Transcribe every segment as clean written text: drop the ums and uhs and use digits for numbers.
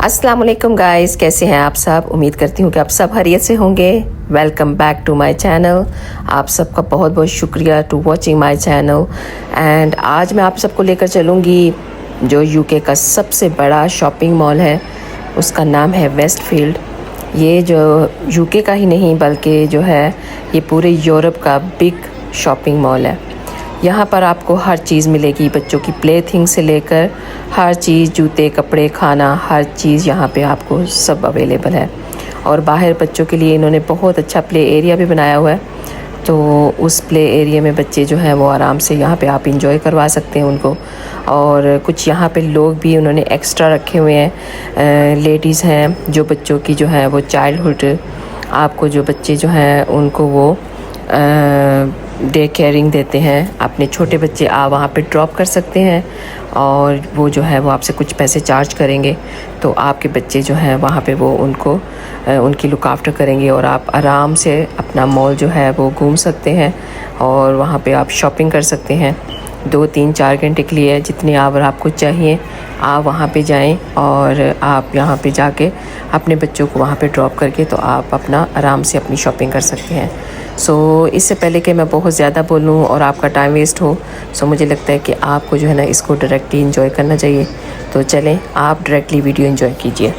अस्सलाम वालेकुम गाइस, कैसे हैं आप सब। उम्मीद करती हूँ कि आप सब खैरियत से होंगे। Welcome back to my channel. आप सबका बहुत बहुत शुक्रिया to watching my channel. And आज मैं आप सबको लेकर चलूँगी जो यूके का सबसे बड़ा शॉपिंग मॉल है, उसका नाम है वेस्टफील्ड। ये जो यूके का ही नहीं बल्कि जो है ये पूरे यूरोप का बिग शॉपिंग मॉल है। यहाँ पर आपको हर चीज़ मिलेगी, बच्चों की प्ले थिंग से लेकर हर चीज़, जूते, कपड़े, खाना, हर चीज़ यहाँ पे आपको सब अवेलेबल है। और बाहर बच्चों के लिए इन्होंने बहुत अच्छा प्ले एरिया भी बनाया हुआ है, तो उस प्ले एरिया में बच्चे जो हैं वो आराम से यहाँ पे आप इंजॉय करवा सकते हैं उनको। और कुछ यहाँ पे लोग भी उन्होंने एक्स्ट्रा रखे हुए हैं, लेडीज़ हैं जो बच्चों की जो है वो चाइल्डहुड, आपको जो बच्चे जो हैं उनको वो डे केयरिंग देते हैं। अपने छोटे बच्चे आप वहाँ पे ड्रॉप कर सकते हैं और वो जो है वो आपसे कुछ पैसे चार्ज करेंगे, तो आपके बच्चे जो हैं वहाँ पे वो उनको उनकी लुक आफ्टर करेंगे और आप आराम से अपना मॉल जो है वो घूम सकते हैं और वहाँ पे आप शॉपिंग कर सकते हैं। 2-3-4 घंटे के लिए जितने आवर आपको चाहिए आप वहाँ पे जाएं और आप यहाँ पे जाके अपने बच्चों को वहाँ पे ड्रॉप करके तो आप अपना आराम से अपनी शॉपिंग कर सकते हैं। इससे पहले कि मैं बहुत ज़्यादा बोलूँ और आपका टाइम वेस्ट हो, मुझे लगता है कि आपको जो है ना इसको डायरेक्टली एंजॉय करना चाहिए। तो चलें आप डायरेक्टली वीडियो एंजॉय कीजिए।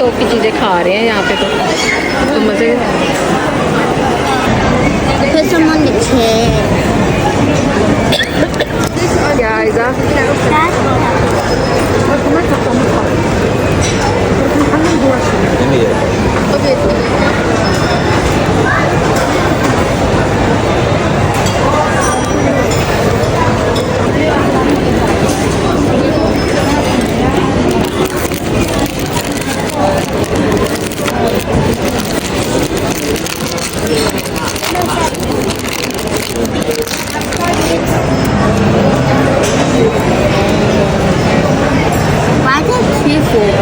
टॉप की चीज़ें खा रहे हैं यहाँ पे तो मज़े। Put some on the chair. क्या आएगा? Why is it 3 4?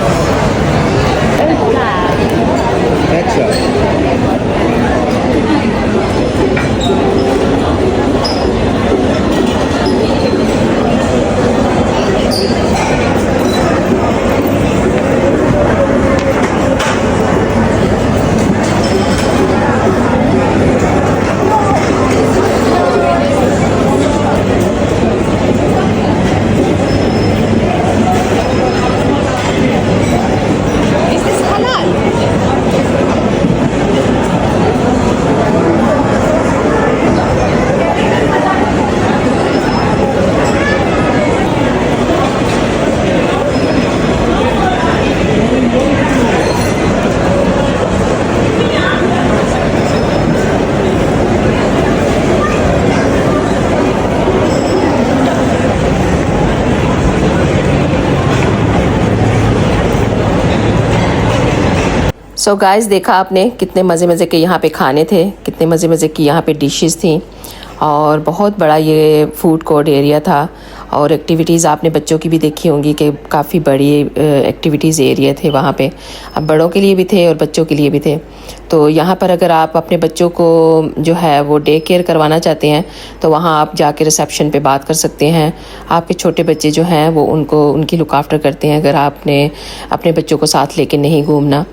So guys, देखा आपने कितने मज़े मज़े के यहाँ पे खाने थे, कितने मज़े मज़े की यहाँ पे डिशेस थी और बहुत बड़ा ये फूड कोर्ट एरिया था। और एक्टिविटीज़ आपने बच्चों की भी देखी होंगी कि काफ़ी बड़ी एक्टिविटीज़ एरिया थे वहाँ पे। अब बड़ों के लिए भी थे और बच्चों के लिए भी थे। तो यहाँ पर अगर आप अपने बच्चों को जो है वो डे केयर करवाना चाहते हैं तो वहाँ आप जाके रिसेप्शन पे बात कर सकते हैं। आपके छोटे बच्चे जो हैं वो उनकी लुक आफ्टर करते हैं। अगर आपने अपने बच्चों को साथ लेके नहीं घूमना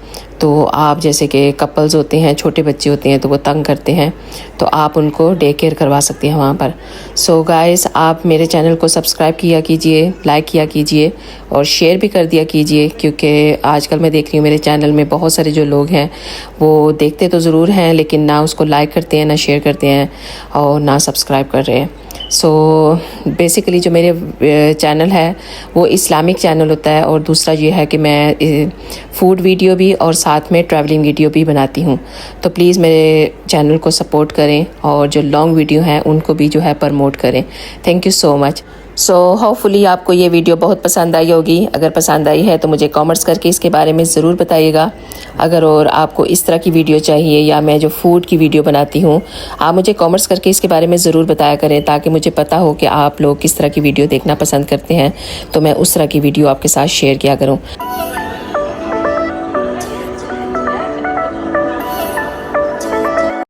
तो आप जैसे कि कपल्स होते हैं, छोटे बच्चे होते हैं तो वो तंग करते हैं, तो आप उनको डे केयर करवा सकते हैं वहाँ पर। सो गाइस, आप मेरे चैनल को सब्सक्राइब किया कीजिए, लाइक किया कीजिए और शेयर भी कर दिया कीजिए, क्योंकि आजकल मैं देख रही हूँ मेरे चैनल में बहुत सारे जो लोग हैं वो देखते तो ज़रूर हैं लेकिन ना उसको लाइक करते हैं, ना शेयर करते हैं और ना सब्सक्राइब कर रहे हैं। सो बेसिकली जो मेरे चैनल है वो इस्लामिक चैनल होता है और दूसरा ये है कि मैं फूड वीडियो भी और साथ में ट्रैवलिंग वीडियो भी बनाती हूँ। तो प्लीज़ मेरे चैनल को सपोर्ट करें और जो लॉन्ग वीडियो हैं उनको भी जो है प्रमोट करें। Thank you so much. So hopefully आपको ये वीडियो बहुत पसंद आई होगी। अगर पसंद आई है तो मुझे कमेंट्स करके इसके बारे में ज़रूर बताइएगा। अगर और आपको इस तरह की वीडियो चाहिए या मैं जो फूड की वीडियो बनाती हूँ आप मुझे कमेंट्स करके इसके बारे में ज़रूर बताया करें, ताकि मुझे पता हो कि आप लोग किस तरह की वीडियो देखना पसंद करते हैं, तो मैं उस तरह की वीडियो आपके साथ शेयर किया करूँ।